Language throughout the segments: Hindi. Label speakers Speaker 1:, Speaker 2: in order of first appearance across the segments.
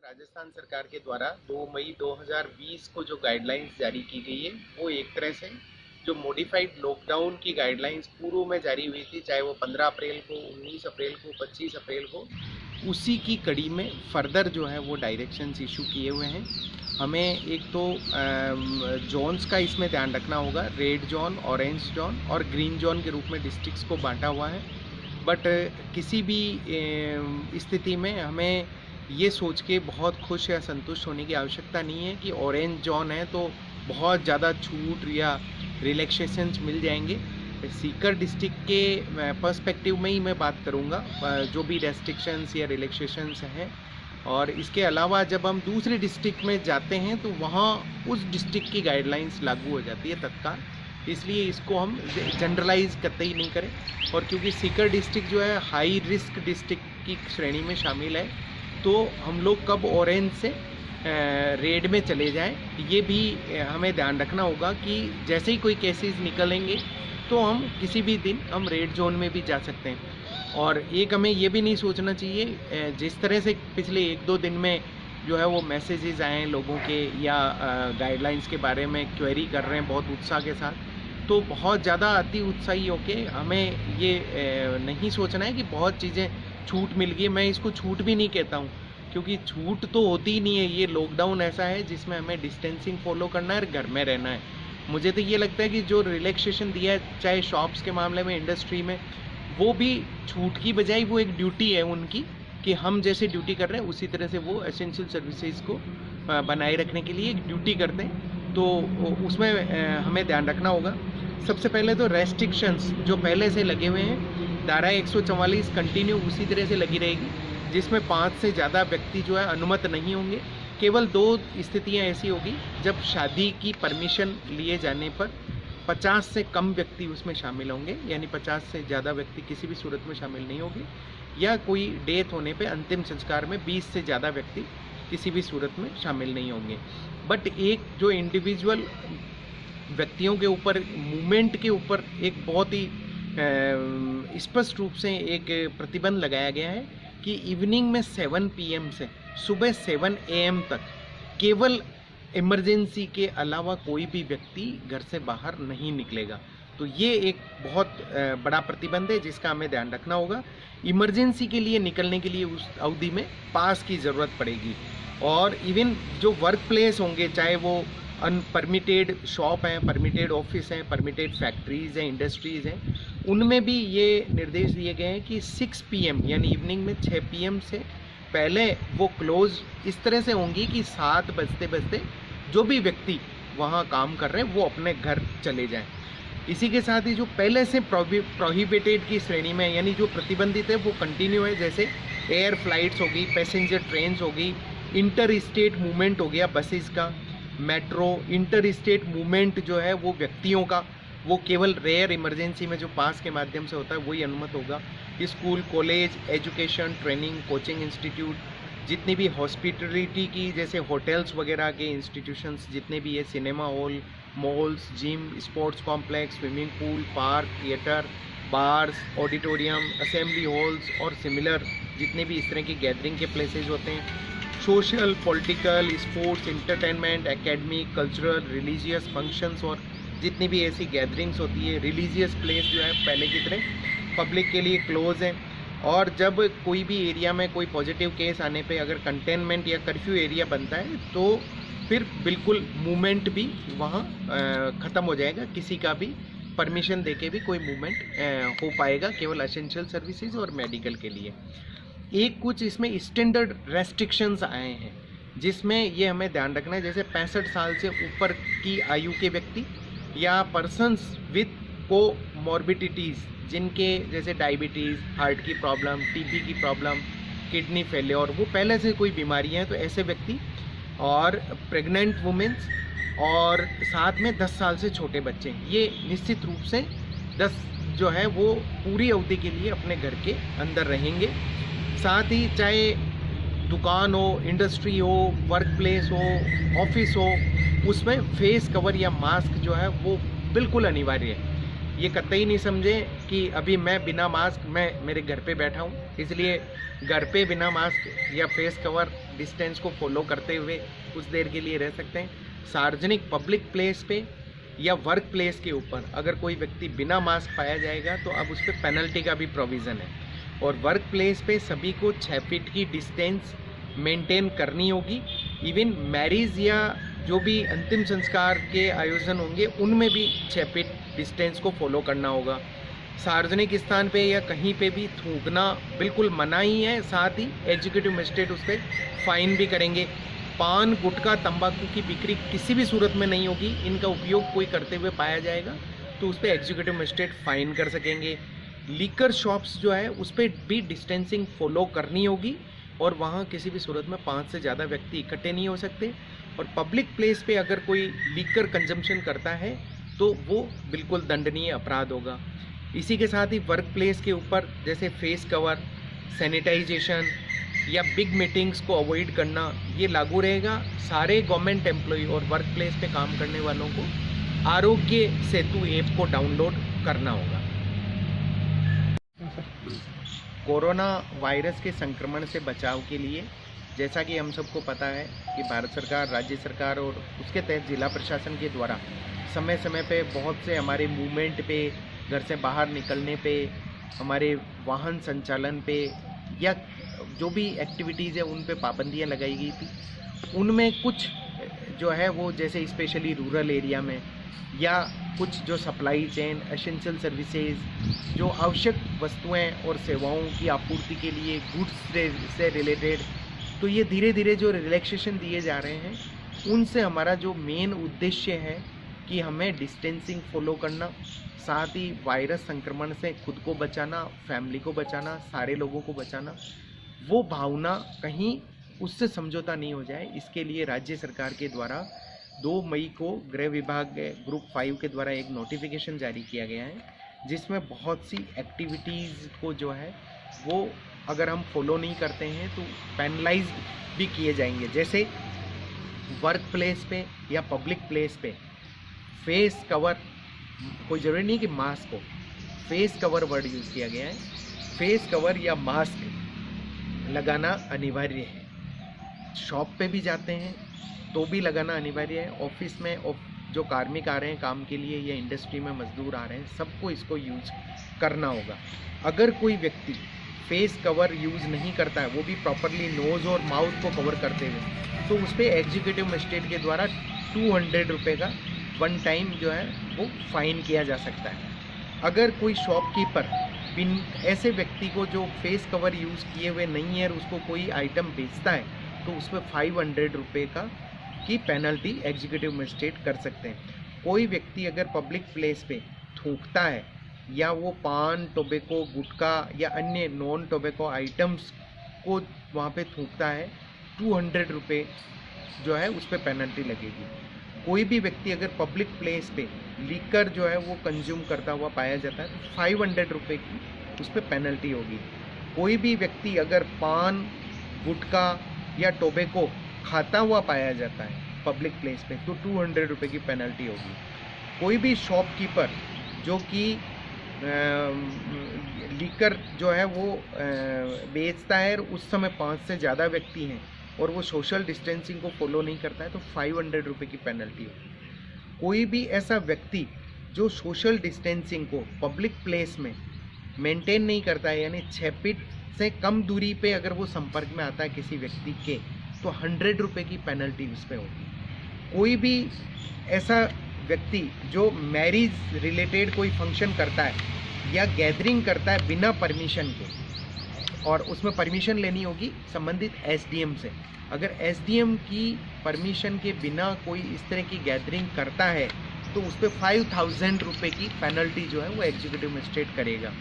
Speaker 1: राजस्थान सरकार के द्वारा 2 मई 2020 को जो गाइडलाइंस जारी की गई है वो एक तरह से जो मॉडिफाइड लॉकडाउन की गाइडलाइंस पूर्व में जारी हुई थी, चाहे वो 15 अप्रैल को, 19 अप्रैल को, 25 अप्रैल को, उसी की कड़ी में फर्दर जो है वो डायरेक्शंस इशू किए हुए हैं। हमें एक तो जोन्स का इसमें ध्यान रखना होगा, रेड जोन, ऑरेंज जोन और ग्रीन जोन के रूप में डिस्ट्रिक्ट्स को बांटा हुआ है। बट किसी भी स्थिति में हमें ये सोच के बहुत खुश या संतुष्ट होने की आवश्यकता नहीं है कि ऑरेंज जोन है तो बहुत ज़्यादा छूट या रिलैक्सेशंस मिल जाएंगे। सीकर डिस्ट्रिक्ट के पर्सपेक्टिव में ही मैं बात करूँगा, जो भी रेस्ट्रिक्शंस या रिलैक्सेशंस हैं। और इसके अलावा जब हम दूसरे डिस्ट्रिक्ट में जाते हैं तो वहाँ उस डिस्ट्रिक्ट की गाइडलाइंस लागू हो जाती है तत्काल, इसलिए इसको हम जनरलाइज कतई नहीं करें। और क्योंकि सीकर डिस्ट्रिक्ट जो है हाई रिस्क डिस्ट्रिक्ट की श्रेणी में शामिल है, तो हम लोग कब ऑरेंज से रेड में चले जाएं ये भी हमें ध्यान रखना होगा कि जैसे ही कोई केसेस निकलेंगे तो हम किसी भी दिन हम रेड जोन में भी जा सकते हैं। और एक हमें ये भी नहीं सोचना चाहिए, जिस तरह से पिछले 1-2 दिन में जो है वो मैसेजेस आए हैं लोगों के या गाइडलाइंस के बारे में क्वेरी कर रहे हैं बहुत उत्साह के साथ, तो बहुत ज़्यादा अति उत्साही होके हमें ये नहीं सोचना है कि बहुत चीज़ें छूट मिल गई। मैं इसको छूट भी नहीं कहता हूँ, क्योंकि छूट तो होती ही नहीं है। ये लॉकडाउन ऐसा है जिसमें हमें डिस्टेंसिंग फॉलो करना है और घर में रहना है। मुझे तो ये लगता है कि जो रिलैक्सेशन दिया है, चाहे शॉप्स के मामले में, इंडस्ट्री में, वो भी छूट की बजाय वो एक ड्यूटी है उनकी कि हम जैसे ड्यूटी कर रहे हैं उसी तरह से वो एसेंशियल सर्विसेज को बनाए रखने के लिए एक ड्यूटी करते हैं। तो उसमें हमें ध्यान रखना होगा। सबसे पहले तो रेस्ट्रिक्शंस जो पहले से लगे हुए हैं, धारा 144 कंटिन्यू उसी तरह से लगी रहेगी, जिसमें 5 से ज़्यादा व्यक्ति जो है अनुमत नहीं होंगे। केवल 2 स्थितियां ऐसी होगी जब शादी की परमिशन लिए जाने पर 50 से कम व्यक्ति उसमें शामिल होंगे, यानी 50 से ज़्यादा व्यक्ति किसी भी सूरत में शामिल नहीं होंगे, या कोई डेथ होने पे अंतिम संस्कार में 20 से ज़्यादा व्यक्ति किसी भी सूरत में शामिल नहीं होंगे। बट एक जो इंडिविजुअल व्यक्तियों के ऊपर, मूवमेंट के ऊपर एक बहुत ही स्पष्ट रूप से एक प्रतिबंध लगाया गया है कि इवनिंग में 7 PM से सुबह 7 AM तक केवल इमरजेंसी के अलावा कोई भी व्यक्ति घर से बाहर नहीं निकलेगा। तो ये एक बहुत बड़ा प्रतिबंध है जिसका हमें ध्यान रखना होगा। इमरजेंसी के लिए निकलने के लिए उस अवधि में पास की ज़रूरत पड़ेगी। और इवन जो वर्क प्लेस होंगे, चाहे वो अनपरमिटेड शॉप हैं, परमिटेड ऑफिस हैं, परमिटेड फैक्ट्रीज़ हैं, इंडस्ट्रीज़ हैं, उनमें भी ये निर्देश दिए गए हैं कि 6 PM यानी इवनिंग में 6 PM से पहले वो क्लोज इस तरह से होंगी कि 7 बजते बजते जो भी व्यक्ति वहाँ काम कर रहे हैं वो अपने घर चले जाएं। इसी के साथ ही जो पहले से प्रोहिबिटेड की श्रेणी में, यानी जो प्रतिबंधित है, वो कंटिन्यू है। जैसे एयर फ्लाइट्स होगी, पैसेंजर ट्रेन्स होगी, इंटर स्टेट मूवमेंट हो गया बसेस का, मेट्रो, इंटर स्टेट मूवमेंट जो है वो व्यक्तियों का, वो केवल रेयर इमरजेंसी में जो पास के माध्यम से होता है वही अनुमत होगा। School, college, education, training, coaching institute, जितनी भी हॉस्पिटलिटी की जैसे होटल्स वगैरह के इंस्टीट्यूशंस जितने भी है, cinema hall, malls, gym, sports complex, swimming pool, park, theatre, bars, auditorium, assembly halls और सिमिलर जितने भी इस तरह की गैदरिंग के प्लेसेज होते हैं, social, political, sports, entertainment, academic, cultural, religious functions और जितनी भी ऐसी गैदरिंग्स होती है, रिलीजियस प्लेस जो है पहले की तरह पब्लिक के लिए क्लोज है। और जब कोई भी एरिया में कोई पॉजिटिव केस आने पे अगर कंटेनमेंट या कर्फ्यू एरिया बनता है तो फिर बिल्कुल मूवमेंट भी वहाँ ख़त्म हो जाएगा। किसी का भी परमिशन देके भी कोई मूवमेंट हो पाएगा, केवल एसेंशियल सर्विसेज और मेडिकल के लिए। एक कुछ इसमें स्टैंडर्ड रेस्ट्रिक्शंस आए हैं जिसमें ये हमें ध्यान रखना है, जैसे 65 साल से ऊपर की आयु के व्यक्ति या पर्सन्स विथ कोमॉर्बिडिटीज़, जिनके जैसे डायबिटीज़, हार्ट की प्रॉब्लम, टीबी की प्रॉब्लम, किडनी फेलियर, वो पहले से कोई बीमारियां हैं तो ऐसे व्यक्ति, और प्रेग्नेंट वुमेन्स, और साथ में 10 साल से छोटे बच्चे, ये निश्चित रूप से 10 जो है वो पूरी अवधि के लिए अपने घर के अंदर रहेंगे। साथ ही चाहे दुकान हो, इंडस्ट्री हो, वर्क प्लेस हो, ऑफिस हो, उसमें फेस कवर या मास्क जो है वो बिल्कुल अनिवार्य है। ये कतई नहीं समझे कि अभी मैं बिना मास्क, मैं मेरे घर पे बैठा हूँ इसलिए घर पे बिना मास्क या फेस कवर डिस्टेंस को फॉलो करते हुए कुछ देर के लिए रह सकते हैं। सार्वजनिक पब्लिक प्लेस पे या वर्क प्लेस के ऊपर अगर कोई व्यक्ति बिना मास्क पाया जाएगा तो अब उस पर पेनल्टी का भी प्रोविज़न है। और वर्क प्लेस पे सभी को 6 फीट की डिस्टेंस मेंटेन करनी होगी। इवन मैरिज या जो भी अंतिम संस्कार के आयोजन होंगे उनमें भी 6 फीट डिस्टेंस को फॉलो करना होगा। सार्वजनिक स्थान पे या कहीं पे भी थूकना बिल्कुल मना ही है। साथ ही एग्जीक्यूटिव मजिस्ट्रेट उस पर फाइन भी करेंगे। पान, गुटखा, तंबाकू की बिक्री किसी भी सूरत में नहीं होगी। इनका उपयोग कोई करते हुए पाया जाएगा तो उस पर एग्जीक्यूटिव मजिस्ट्रेट फाइन कर सकेंगे। लीकर शॉप्स जो है उस पर भी डिस्टेंसिंग फॉलो करनी होगी और वहाँ किसी भी सूरत में 5 से ज़्यादा व्यक्ति इकट्ठे नहीं हो सकते। और पब्लिक प्लेस पे अगर कोई लीकर कंजम्पशन करता है तो वो बिल्कुल दंडनीय अपराध होगा। इसी के साथ ही वर्क प्लेस के ऊपर जैसे फेस कवर, सैनिटाइजेशन या बिग मीटिंग्स को अवॉइड करना ये लागू रहेगा। सारे गवर्नमेंट एम्प्लॉय और वर्क प्लेस पे काम करने वालों को आरोग्य सेतु ऐप को डाउनलोड करना होगा। कोरोना वायरस के संक्रमण से बचाव के लिए जैसा कि हम सबको पता है कि भारत सरकार, राज्य सरकार और उसके तहत जिला प्रशासन के द्वारा समय समय पे बहुत से हमारे मूवमेंट पे, घर से बाहर निकलने पे, हमारे वाहन संचालन पे या जो भी एक्टिविटीज़ है उन पे पाबंदियां लगाई गई थी। उनमें कुछ जो है वो जैसे स्पेशली रूरल एरिया में या कुछ जो सप्लाई चेन, एसेंशियल सर्विसेज, जो आवश्यक वस्तुएं और सेवाओं की आपूर्ति के लिए गुड्स से रिलेटेड, तो ये धीरे धीरे जो रिलैक्सेशन दिए जा रहे हैं उनसे हमारा जो मेन उद्देश्य है कि हमें डिस्टेंसिंग फॉलो करना, साथ ही वायरस संक्रमण से खुद को बचाना, फैमिली को बचाना, सारे लोगों को बचाना, वो भावना कहीं उससे समझौता नहीं हो जाए। इसके लिए राज्य सरकार के द्वारा 2 मई को गृह विभाग ग्रुप 5 के द्वारा एक नोटिफिकेशन जारी किया गया है जिसमें बहुत सी एक्टिविटीज़ को जो है वो अगर हम फॉलो नहीं करते हैं तो पेनलाइज भी किए जाएंगे। जैसे वर्क प्लेस पे या पब्लिक प्लेस पे फेस कवर, कोई ज़रूरी नहीं कि मास्क हो, फेस कवर वर्ड यूज़ किया गया है। फेस कवर या मास्क लगाना अनिवार्य है। शॉप पे भी जाते हैं तो भी लगाना अनिवार्य है। ऑफिस में जो कार्मिक आ रहे हैं काम के लिए या इंडस्ट्री में मजदूर आ रहे हैं, सबको इसको यूज करना होगा। अगर कोई व्यक्ति फेस कवर यूज़ नहीं करता है, वो भी प्रॉपरली नोज़ और माउथ को कवर करते हुए, तो उस पर एग्जीक्यूटिव मजिस्ट्रेट के द्वारा 200 रुपये का वन टाइम जो है वो फाइन किया जा सकता है। अगर कोई शॉपकीपर ऐसे व्यक्ति को जो फेस कवर यूज़ किए हुए नहीं है और उसको कोई आइटम बेचता है तो उस पर 500 रुपये की पेनल्टी एग्जीक्यूटिव मजिस्ट्रेट कर सकते हैं। कोई व्यक्ति अगर पब्लिक प्लेस पे थूकता है या वो पान, टोबैको, गुटखा या अन्य नॉन टोबैको आइटम्स को वहाँ पे थूकता है, 200 रुपये जो है उस पर पेनल्टी लगेगी। कोई भी व्यक्ति अगर पब्लिक प्लेस पे लीकर जो है वो कंज्यूम करता हुआ पाया जाता है तो 500 रुपये की उस पर पेनल्टी होगी। कोई भी व्यक्ति अगर पान, गुटखा या टोबैको खाता हुआ पाया जाता है पब्लिक प्लेस पे तो 200 रुपये की पेनल्टी होगी। कोई भी शॉपकीपर जो कि लीकर जो है वो बेचता है और उस समय 5 से ज़्यादा व्यक्ति हैं और वो सोशल डिस्टेंसिंग को फॉलो नहीं करता है तो 500 रुपये की पेनल्टी होगी। कोई भी ऐसा व्यक्ति जो सोशल डिस्टेंसिंग को पब्लिक प्लेस में मेंटेन नहीं करता है, यानी 6 फीट से कम दूरी पे अगर वो संपर्क में आता है किसी व्यक्ति के, तो 100 रुपये की पेनल्टी उस पर होगी। कोई भी ऐसा व्यक्ति जो मैरिज रिलेटेड कोई फंक्शन करता है या गैदरिंग करता है बिना परमिशन के, और उसमें परमिशन लेनी होगी संबंधित एसडीएम से। अगर एसडीएम की परमिशन के बिना कोई इस तरह की गैदरिंग करता है तो उस पर 5000 रुपये की पेनल्टी जो है वो एग्जीक्यूटिव मजिस्ट्रेट करेगा।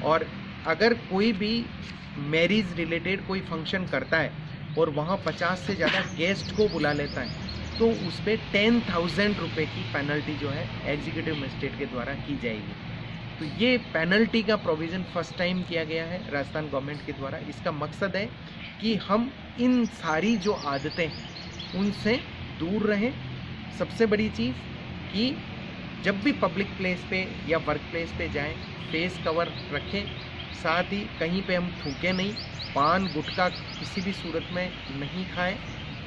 Speaker 1: और अगर कोई भी मैरिज रिलेटेड कोई फंक्शन करता है और वहाँ 50 से ज़्यादा गेस्ट को बुला लेता है तो उस पर 10,000 रुपये की पेनल्टी जो है एग्जीक्यूटिव मजिस्ट्रेट के द्वारा की जाएगी। तो ये पेनल्टी का प्रोविज़न फर्स्ट टाइम किया गया है राजस्थान गवर्नमेंट के द्वारा। इसका मकसद है कि हम इन सारी जो आदतें हैं उनसे दूर रहें। सबसे बड़ी चीज़ कि जब भी पब्लिक प्लेस पे या वर्क प्लेस पे जाएं फेस कवर रखें, साथ ही कहीं पे हम थूकें नहीं, पान गुटखा किसी भी सूरत में नहीं खाएं,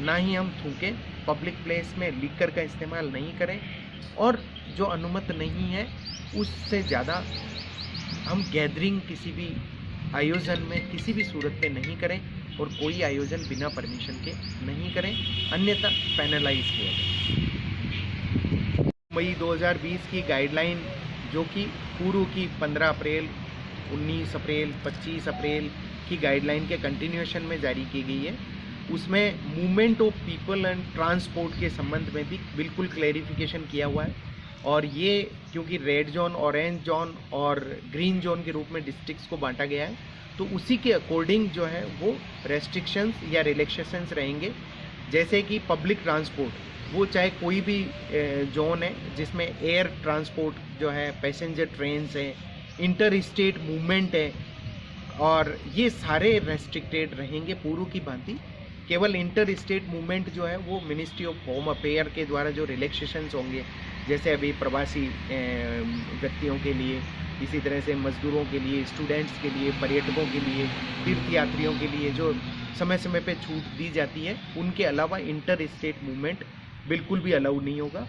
Speaker 1: ना ही हम थूकें, पब्लिक प्लेस में लीकर का इस्तेमाल नहीं करें, और जो अनुमत नहीं है उससे ज़्यादा हम गैदरिंग किसी भी आयोजन में किसी भी सूरत में नहीं करें, और कोई आयोजन बिना परमिशन के नहीं करें, अन्यथा पेनलाइज किया जाए। मई 2020 की गाइडलाइन जो कि पूर्व की 15 अप्रैल, 19 अप्रैल, 25 अप्रैल की गाइडलाइन के कंटिन्यूएशन में जारी की गई है, उसमें movement of people and transport के संबंध में भी बिल्कुल क्लैरिफिकेशन किया हुआ है। और ये क्योंकि रेड जोन, ऑरेंज जोन और ग्रीन जोन के रूप में डिस्ट्रिक्ट्स को बांटा गया है, तो उसी के अकॉर्डिंग जो है वो रेस्ट्रिक्शंस या रिलैक्सेशंस रहेंगे। जैसे कि पब्लिक ट्रांसपोर्ट, वो चाहे कोई भी जोन है जिसमें एयर ट्रांसपोर्ट जो है, पैसेंजर ट्रेन्स है, इंटर स्टेट मूवमेंट है, और ये सारे रेस्ट्रिक्टेड रहेंगे पूर्व की भांति। केवल इंटर स्टेट मूवमेंट जो है वो मिनिस्ट्री ऑफ होम अफेयर के द्वारा जो रिलैक्सेशंस होंगे, जैसे अभी प्रवासी व्यक्तियों के लिए, इसी तरह से मजदूरों के लिए, स्टूडेंट्स के लिए, पर्यटकों के लिए, तीर्थ यात्रियों के लिए जो समय समय पे छूट दी जाती है, उनके अलावा इंटर स्टेट मूवमेंट बिल्कुल भी अलाउ नहीं होगा।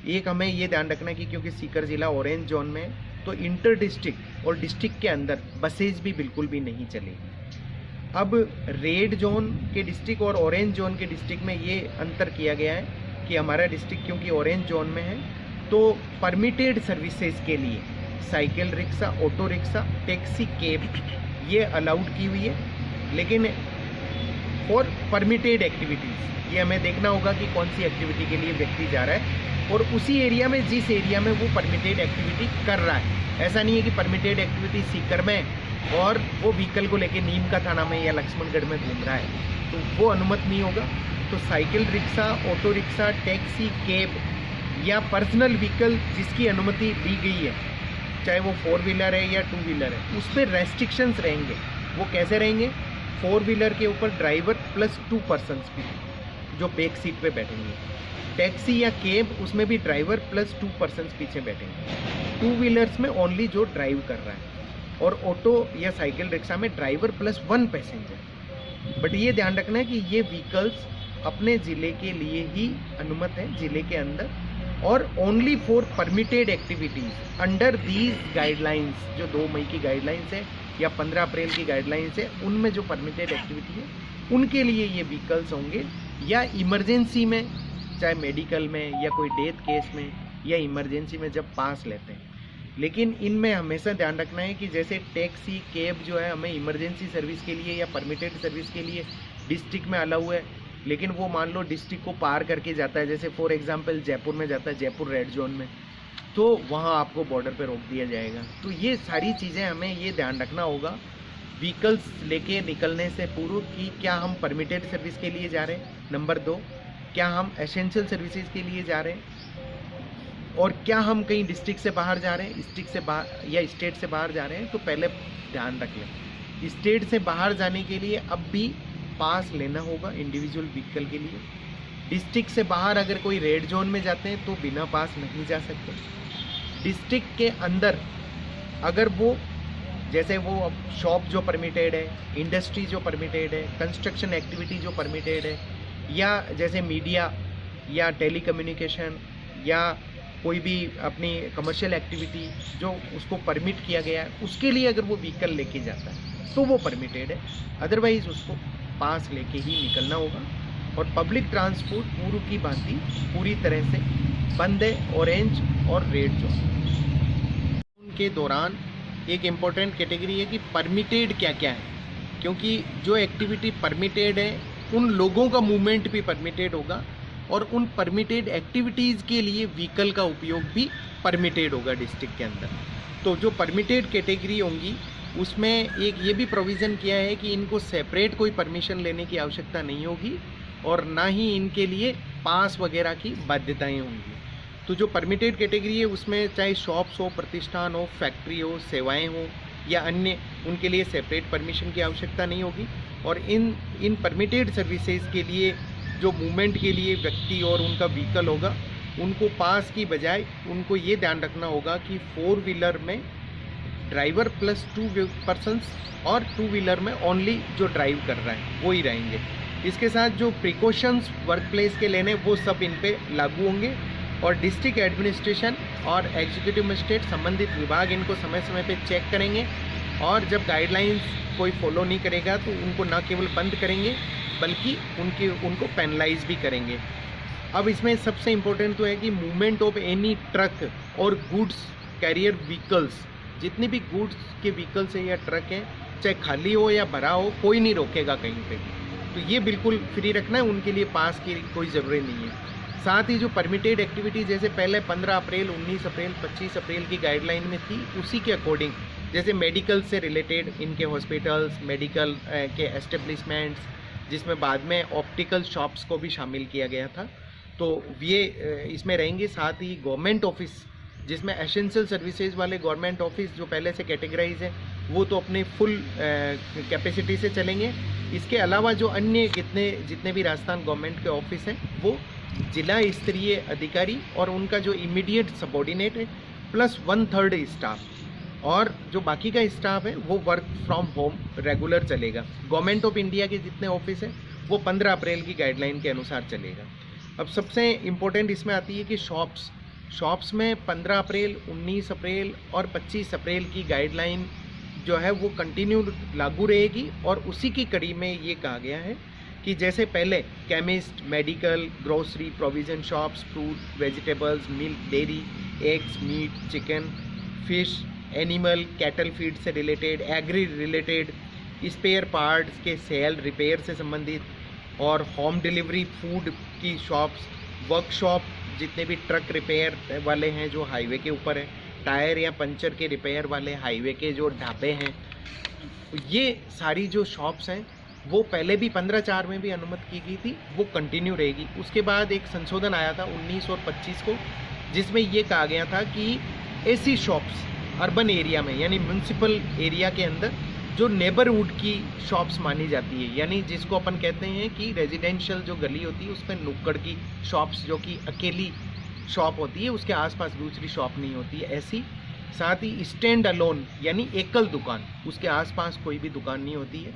Speaker 1: एक हमें ये ध्यान रखना है कि क्योंकि सीकर ज़िला ऑरेंज जोन में, तो इंटर डिस्ट्रिक्ट और डिस्ट्रिक्ट के अंदर बसेज भी बिल्कुल भी नहीं चलेगी। अब रेड जोन के डिस्ट्रिक्ट और ऑरेंज जोन के डिस्ट्रिक्ट में ये अंतर किया गया है कि हमारा डिस्ट्रिक्ट क्योंकि ऑरेंज जोन में है, तो परमिटेड सर्विसेज के लिए cycle rickshaw, auto rickshaw, taxi, cab ये अलाउड की हुई है। लेकिन फॉर परमिटेड एक्टिविटीज़ ये हमें देखना होगा कि कौन सी एक्टिविटी के लिए व्यक्ति जा रहा है, और उसी एरिया में, जिस एरिया में वो परमिटेड एक्टिविटी कर रहा है। ऐसा नहीं है कि परमिटेड एक्टिविटी सीकर में और वो व्हीकल को लेके नीम का थाना में या लक्ष्मणगढ़ में घूम रहा है, तो वो अनुमत नहीं होगा। तो cycle rickshaw, auto rickshaw, taxi, cab या पर्सनल व्हीकल जिसकी अनुमति दी गई है, चाहे वो 4 व्हीलर है या 2 व्हीलर है, उस पर रेस्ट्रिक्शंस रहेंगे। वो कैसे रहेंगे? 4 व्हीलर के ऊपर ड्राइवर प्लस 2 पर्सन्स भी जो बैक सीट पे बैठेंगे। टैक्सी या कैब, उसमें भी ड्राइवर प्लस 2 पर्सन्स पीछे बैठेंगे। 2 व्हीलर्स में ओनली जो ड्राइव कर रहा है, और ऑटो या साइकिल रिक्शा में ड्राइवर प्लस 1 पैसेंजर। बट ये ध्यान रखना है कि ये व्हीकल्स अपने ज़िले के लिए ही अनुमत है, ज़िले के अंदर, और only for permitted activities under these guidelines. जो 2 मई की गाइडलाइंस है या 15 अप्रैल की गाइडलाइंस है, उनमें जो परमिटेड एक्टिविटी है उनके लिए ये व्हीकल्स होंगे, या इमरजेंसी में, चाहे मेडिकल में या कोई डेथ केस में या इमरजेंसी में जब पास लेते हैं। लेकिन इनमें हमेशा ध्यान रखना है कि जैसे टैक्सी, कैब जो है हमें इमरजेंसी सर्विस के लिए या परमिटेड सर्विस के लिए डिस्ट्रिक्ट में अलाउ है, लेकिन वो मान लो डिस्ट्रिक्ट को पार करके जाता है, जैसे फॉर एग्जांपल जयपुर में जाता है, जयपुर रेड जोन में, तो वहाँ आपको बॉर्डर पे रोक दिया जाएगा। तो ये सारी चीज़ें हमें ये ध्यान रखना होगा व्हीकल्स लेके निकलने से पूर्व कि क्या हम परमिटेड सर्विस के लिए जा रहे हैं, नंबर 2 क्या हम एसेंशियल सर्विसेज के लिए जा रहे हैं, और क्या हम कहीं डिस्ट्रिक्ट से बाहर जा रहे हैं, डिस्ट्रिक्ट से बाहर या स्टेट से बाहर जा रहे हैं। तो पहले ध्यान रख लें, स्टेट से बाहर जाने के लिए अब भी पास लेना होगा इंडिविजुअल व्हीकल के लिए। डिस्ट्रिक्ट से बाहर अगर कोई रेड जोन में जाते हैं तो बिना पास नहीं जा सकते। डिस्ट्रिक्ट के अंदर अगर वो, जैसे वो शॉप जो परमिटेड है, इंडस्ट्री जो परमिटेड है, कंस्ट्रक्शन एक्टिविटी जो परमिटेड है, या जैसे मीडिया या टेलीकम्युनिकेशन या कोई भी अपनी कमर्शियल एक्टिविटी जो उसको परमिट किया गया है, उसके लिए अगर वो व्हीकल लेके जाता है तो वो परमिटेड है, अदरवाइज उसको पास लेके ही निकलना होगा। और पब्लिक ट्रांसपोर्ट पूर्व की भांति पूरी तरह से बंद है ऑरेंज और रेड जोन। उनके दौरान एक इम्पोर्टेंट कैटेगरी है कि परमिटेड क्या क्या है, क्योंकि जो एक्टिविटी परमिटेड है उन लोगों का मूवमेंट भी परमिटेड होगा, और उन परमिटेड एक्टिविटीज़ के लिए व्हीकल का उपयोग भी परमिटेड होगा डिस्ट्रिक्ट के अंदर। तो जो परमिटेड कैटेगरी होंगी उसमें एक ये भी प्रोविज़न किया है कि इनको सेपरेट कोई परमिशन लेने की आवश्यकता नहीं होगी, और ना ही इनके लिए पास वगैरह की बाध्यताएं होंगी। तो जो परमिटेड कैटेगरी है उसमें चाहे शॉप्स हो, प्रतिष्ठान हो, फैक्ट्री हो, सेवाएं हो या अन्य, उनके लिए सेपरेट परमिशन की आवश्यकता नहीं होगी। और इन परमिटेड सर्विसेज के लिए जो मूवमेंट के लिए व्यक्ति और उनका व्हीकल होगा, उनको पास की बजाय उनको ये ध्यान रखना होगा कि 4 व्हीलर में ड्राइवर प्लस 2 पर्सन्स और 2 व्हीलर में ओनली जो ड्राइव कर रहा है वो ही रहेंगे। इसके साथ जो प्रिकॉशंस वर्क प्लेस के लेने वो सब इन पे लागू होंगे और डिस्ट्रिक्ट एडमिनिस्ट्रेशन और एग्जीक्यूटिव मजिस्ट्रेट संबंधित विभाग इनको समय समय पे चेक करेंगे और जब गाइडलाइंस कोई फॉलो नहीं करेगा तो उनको न केवल बंद करेंगे बल्कि उनको पेनलाइज भी करेंगे। अब इसमें सबसे इम्पोर्टेंट तो है कि मूवमेंट ऑफ एनी ट्रक और गुड्स कैरियर व्हीकल्स, जितनी भी गुड्स के व्हीकल्स है या ट्रक हैं, चाहे खाली हो या भरा हो, कोई नहीं रोकेगा कहीं पे। तो ये बिल्कुल फ्री रखना है, उनके लिए पास की कोई ज़रूरत नहीं है। साथ ही जो परमिटेड एक्टिविटी जैसे पहले 15 अप्रैल, 19 अप्रैल, 25 अप्रैल की गाइडलाइन में थी, उसी के अकॉर्डिंग जैसे मेडिकल से रिलेटेड इनके हॉस्पिटल्स, मेडिकल के एस्टेब्लिशमेंट्स, जिसमें बाद में ऑप्टिकल शॉप्स को भी शामिल किया गया था, तो ये इसमें रहेंगे। साथ ही गवर्नमेंट ऑफिस, जिसमें एसेंशियल सर्विसेज वाले गवर्नमेंट ऑफिस जो पहले से कैटेगराइज है वो तो अपने फुल कैपेसिटी से चलेंगे। इसके अलावा जो अन्य जितने भी राजस्थान गवर्नमेंट के ऑफिस हैं वो जिला स्तरीय अधिकारी और उनका जो इमीडिएट सबॉर्डिनेट है प्लस 1/3 स्टाफ, और जो बाकी का स्टाफ है वो वर्क फ्रॉम होम रेगुलर चलेगा। गवर्नमेंट ऑफ इंडिया के जितने ऑफिस हैं वो 15 अप्रैल की गाइडलाइन के अनुसार चलेगा। अब सबसे इम्पोर्टेंट इसमें आती है कि शॉप्स में 15 अप्रैल, 19 अप्रैल और 25 अप्रैल की गाइडलाइन जो है वो कंटिन्यू लागू रहेगी। और उसी की कड़ी में ये कहा गया है कि जैसे पहले chemist, medical, grocery, provision shops, fruit, vegetables, milk, dairy, eggs, meat, chicken, fish, animal, cattle feed से related, agri related, spare parts के सेल, रिपेयर से संबंधित और होम डिलीवरी फूड की शॉप्स, वर्कशॉप, जितने भी ट्रक रिपेयर वाले हैं जो हाईवे के ऊपर है, टायर या पंचर के रिपेयर वाले हाईवे के जो ढाबे हैं, ये सारी जो शॉप्स हैं वो पहले भी 15/4 में भी अनुमति की गई थी, वो कंटिन्यू रहेगी। उसके बाद एक संशोधन आया था 19 और 25 को, जिसमें ये कहा गया था कि ऐसी शॉप्स अर्बन एरिया में यानी म्यूनसिपल एरिया के अंदर जो नेबरहुड की शॉप्स मानी जाती है, यानी जिसको अपन कहते हैं कि रेजिडेंशियल जो गली होती है उसमें नुक्कड़ की शॉप्स जो कि अकेली शॉप होती है, उसके आसपास दूसरी शॉप नहीं होती है, ऐसी। साथ ही स्टैंड अलोन यानी एकल दुकान, उसके आसपास कोई भी दुकान नहीं होती है,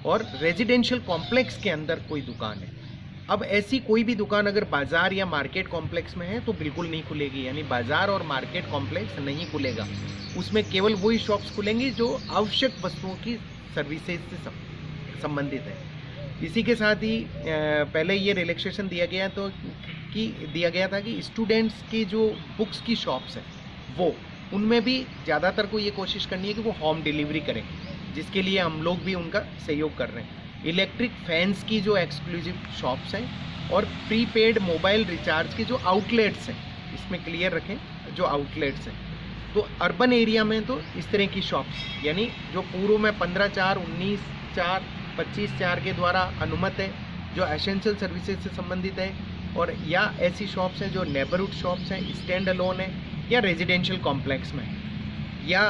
Speaker 1: और रेजिडेंशियल कॉम्प्लेक्स के अंदर कोई दुकान है। अब ऐसी कोई भी दुकान अगर बाज़ार या मार्केट कॉम्प्लेक्स में है तो बिल्कुल नहीं खुलेगी, यानी बाज़ार और मार्केट कॉम्प्लेक्स नहीं खुलेगा। उसमें केवल वही शॉप्स खुलेंगी जो आवश्यक वस्तुओं की सर्विसेज से संबंधित है। इसी के साथ ही पहले ये रिलैक्सेशन दिया गया था कि स्टूडेंट्स की जो बुक्स की शॉप्स हैं वो, उनमें भी ज़्यादातर को ये कोशिश करनी है कि वो होम डिलीवरी करें, जिसके लिए हम लोग भी उनका सहयोग कर रहे हैं। इलेक्ट्रिक फैंस की जो एक्सक्लूसिव शॉप्स हैं और प्रीपेड मोबाइल रिचार्ज के जो आउटलेट्स हैं, इसमें क्लियर रखें जो आउटलेट्स हैं। तो अर्बन एरिया में तो इस तरह की शॉप्स, यानी जो पूर्व में 15/4, 19/4, 25/4 के द्वारा अनुमत है, जो एसेंशियल सर्विसेज से संबंधित है, और या ऐसी शॉप्स हैं जो नेबरहुड शॉप्स हैं, स्टैंड अलोन है, या रेजिडेंशियल कॉम्प्लेक्स में, या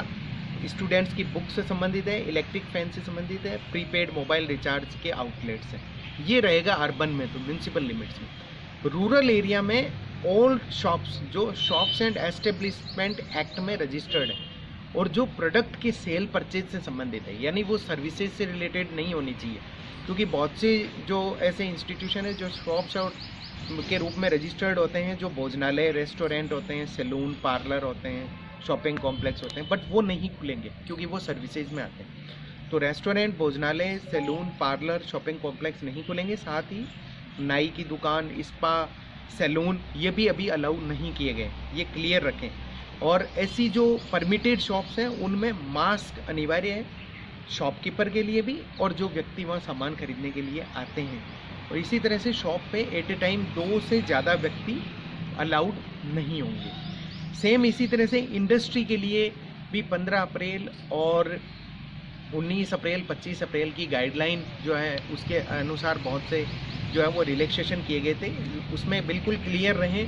Speaker 1: स्टूडेंट्स की बुक से संबंधित है, इलेक्ट्रिक फैन से संबंधित है, प्रीपेड मोबाइल रिचार्ज के आउटलेट्स हैं। ये रहेगा अर्बन में, तो म्यूनसिपल लिमिट्स में। रूरल एरिया में ऑल शॉप्स जो शॉप्स एंड एस्टेब्लिशमेंट एक्ट में रजिस्टर्ड है और जो प्रोडक्ट के सेल परचेज से संबंधित है, यानी वो सर्विसेज से रिलेटेड नहीं होनी चाहिए, क्योंकि बहुत से जो ऐसे इंस्टीट्यूशन है जो शॉप्स और के रूप में रजिस्टर्ड होते हैं, जो भोजनालय, रेस्टोरेंट होते हैं, सैलून, पार्लर होते हैं, शॉपिंग कॉम्प्लेक्स होते हैं, बट वो नहीं खुलेंगे क्योंकि वो सर्विसेज में आते हैं। तो रेस्टोरेंट, भोजनालय, सैलून, पार्लर, शॉपिंग कॉम्प्लेक्स नहीं खुलेंगे। साथ ही नाई की दुकान, स्पा, सैलून, ये भी अभी अलाउ नहीं किए गए, ये क्लियर रखें। और ऐसी जो परमिटेड शॉप्स हैं उनमें मास्क अनिवार्य है, शॉपकीपर के लिए भी और जो व्यक्ति वहाँ सामान खरीदने के लिए आते हैं। और इसी तरह से शॉप पे एट ए टाइम 2 से ज़्यादा व्यक्ति अलाउड नहीं होंगे। सेम इसी तरह से इंडस्ट्री के लिए भी 15 अप्रैल और 19 अप्रैल, 25 अप्रैल की गाइडलाइन जो है उसके अनुसार बहुत से जो है वो रिलैक्सेशन किए गए थे। उसमें बिल्कुल क्लियर रहें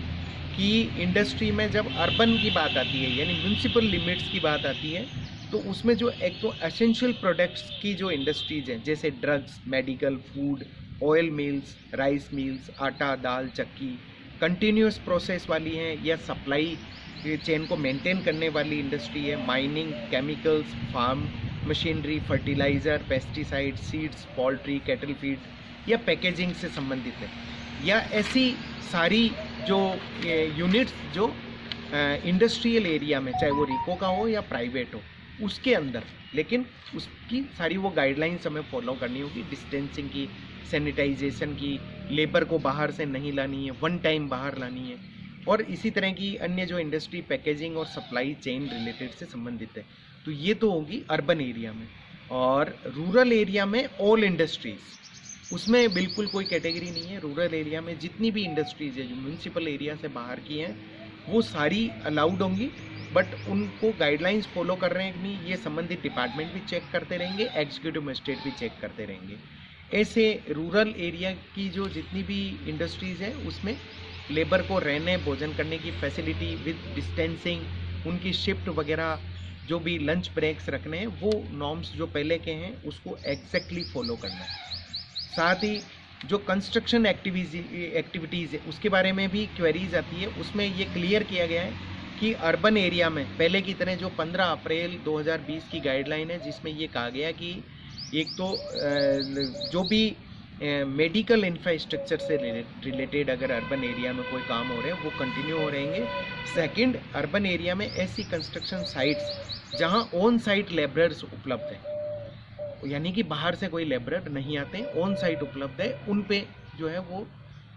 Speaker 1: कि इंडस्ट्री में जब अर्बन की बात आती है, यानी म्यूनसिपल लिमिट्स की बात आती है, तो उसमें जो एक तो एसेंशियल प्रोडक्ट्स की जो इंडस्ट्रीज़ हैं, जैसे drugs, medical, food, oil mills, rice mills, आटा, दाल, चक्की, कंटिन्यूस प्रोसेस वाली हैं, या सप्लाई चेन को मेंटेन करने वाली इंडस्ट्री है, mining, chemicals, farm machinery, fertiliser, pesticide, seeds, poultry, cattle feed या पैकेजिंग से संबंधित है, या ऐसी सारी जो यूनिट्स जो इंडस्ट्रियल एरिया में, चाहे वो रिको का हो या प्राइवेट हो, उसके अंदर, लेकिन उसकी सारी वो गाइडलाइंस हमें फॉलो करनी होगी, डिस्टेंसिंग की, सैनिटाइजेशन की, लेबर को बाहर से नहीं लानी है, वन टाइम बाहर लानी है, और इसी तरह की अन्य जो इंडस्ट्री पैकेजिंग और सप्लाई चेन रिलेटेड से संबंधित है। तो ये तो होगी अर्बन एरिया में। और रूरल एरिया में ऑल इंडस्ट्रीज़, उसमें बिल्कुल कोई कैटेगरी नहीं है। रूरल एरिया में जितनी भी इंडस्ट्रीज़ है जो म्यूनसिपल एरिया से बाहर की हैं वो सारी अलाउड होंगी, बट उनको गाइडलाइंस फॉलो कर रहे हैं कि नहीं, ये संबंधित डिपार्टमेंट भी चेक करते रहेंगे, एग्जीक्यूटिव मजिस्ट्रेट भी चेक करते रहेंगे। ऐसे रूरल एरिया की जो जितनी भी इंडस्ट्रीज़ है उसमें लेबर को रहने भोजन करने की फैसिलिटी विद डिस्टेंसिंग, उनकी शिफ्ट वगैरह, जो भी लंच ब्रेक्स रखने हैं, वो नॉर्म्स जो पहले के हैं उसको एग्जैक्टली फॉलो करना है। साथ ही जो कंस्ट्रक्शन एक्टिविटीज़ है उसके बारे में भी क्वेरीज आती है, उसमें ये क्लियर किया गया है कि अर्बन एरिया में पहले की तरह जो 15 अप्रैल 2020 की गाइडलाइन है जिसमें ये कहा गया कि एक तो जो भी मेडिकल इंफ्रास्ट्रक्चर से रिलेटेड अगर अर्बन एरिया में कोई काम हो रहे हैं वो कंटिन्यू हो रहेंगे। सेकंड, अर्बन एरिया में ऐसी कंस्ट्रक्शन साइट्स जहां ऑन साइट लेबरर्स उपलब्ध हैं, यानी कि बाहर से कोई लेबरर नहीं आते हैं, ऑन साइट उपलब्ध है, उन पे जो है वो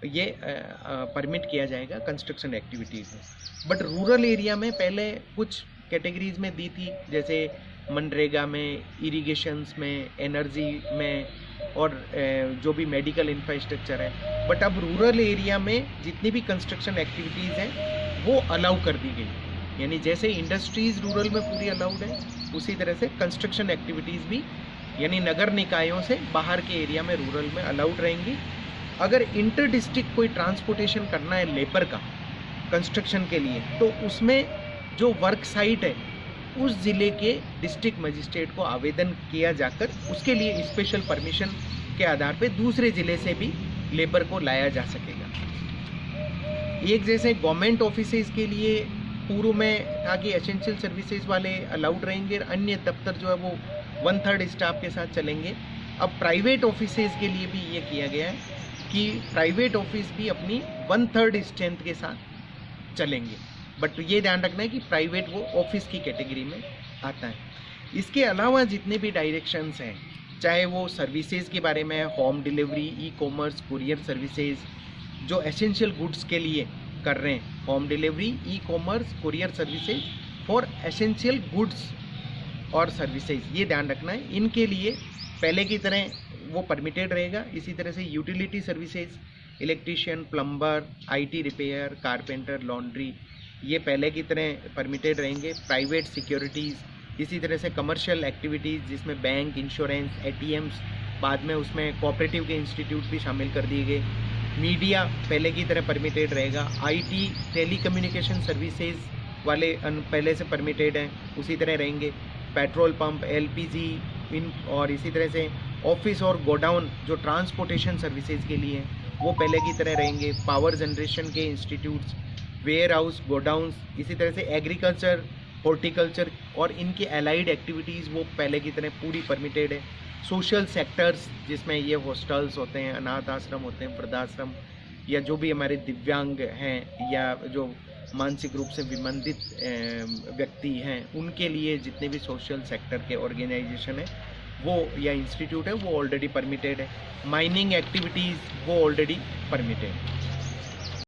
Speaker 1: ये परमिट किया जाएगा कंस्ट्रक्शन एक्टिविटीज़ में। बट रूरल एरिया में पहले कुछ कैटेगरीज में दी थी, जैसे मनरेगा में, इरिगेशंस में, एनर्जी में, और जो भी मेडिकल इंफ्रास्ट्रक्चर है। बट अब रूरल एरिया में जितनी भी कंस्ट्रक्शन एक्टिविटीज़ हैं वो अलाउ कर दी गई, यानी जैसे इंडस्ट्रीज़ रूरल में पूरी अलाउड है उसी तरह से कंस्ट्रक्शन एक्टिविटीज़ भी, यानी नगर निकायों से बाहर के एरिया में रूरल में अलाउड रहेंगी। अगर इंटर डिस्ट्रिक्ट कोई ट्रांसपोर्टेशन करना है लेबर का कंस्ट्रक्शन के लिए, तो उसमें जो वर्क साइट है उस ज़िले के डिस्ट्रिक्ट मजिस्ट्रेट को आवेदन किया जाकर उसके लिए स्पेशल परमिशन के आधार पे दूसरे ज़िले से भी लेबर को लाया जा सकेगा। एक जैसे गवर्नमेंट ऑफिसेज के लिए पूर्व में था कि एसेंशियल सर्विसेज वाले अलाउड रहेंगे, अन्य दफ्तर जो है वो 1/3 स्टाफ के साथ चलेंगे। अब प्राइवेट ऑफिसेज के लिए भी ये किया गया है कि प्राइवेट ऑफिस भी अपनी 1/3 स्ट्रेंथ के साथ चलेंगे, बट ये ध्यान रखना है कि प्राइवेट वो ऑफिस की कैटेगरी में आता है। इसके अलावा जितने भी डायरेक्शंस हैं, चाहे वो सर्विसेज के बारे में, home delivery, e commerce, courier services, जो एसेंशियल गुड्स के लिए कर रहे हैं, home delivery, e commerce, courier services for essential goods और सर्विसेज, ये ध्यान रखना है। इनके लिए पहले की तरह वो परमिटेड रहेगा। इसी तरह से utility services, electrician, plumber, IT repair, carpenter, laundry, ये पहले की तरह परमिटेड रहेंगे। प्राइवेट सिक्योरिटीज़, इसी तरह से कमर्शियल एक्टिविटीज़ जिसमें बैंक, इंश्योरेंस, एटीएम्स, बाद में उसमें कोऑपरेटिव के इंस्टीट्यूट भी शामिल कर दिए गए। मीडिया पहले की तरह परमिटेड रहेगा। आईटी, टेलीकम्युनिकेशन सर्विसेज वाले पहले से परमिटेड हैं, उसी तरह रहेंगे। पेट्रोल पंप, एलपीजी, इन और इसी तरह से ऑफिस और गोडाउन जो ट्रांसपोर्टेशन सर्विसेज के लिए हैं वो पहले की तरह रहेंगे। पावर जनरेशन के इंस्टीट्यूट्स, वेयर हाउस, गोडाउंस, इसी तरह से एग्रीकल्चर, हॉर्टिकल्चर और इनकी एलाइड एक्टिविटीज़ वो पहले की तरह पूरी परमिटेड है। सोशल सेक्टर्स जिसमें ये हॉस्टल्स होते हैं, अनाथ आश्रम होते हैं, वृद्धाश्रम, या जो भी हमारे दिव्यांग हैं या जो मानसिक रूप से विमंदित व्यक्ति हैं, उनके लिए जितने भी सोशल सेक्टर के ऑर्गेनाइजेशन है वो या इंस्टीट्यूट है वो ऑलरेडी परमिटेड है। माइनिंग एक्टिविटीज़ वो ऑलरेडी परमिटेड है।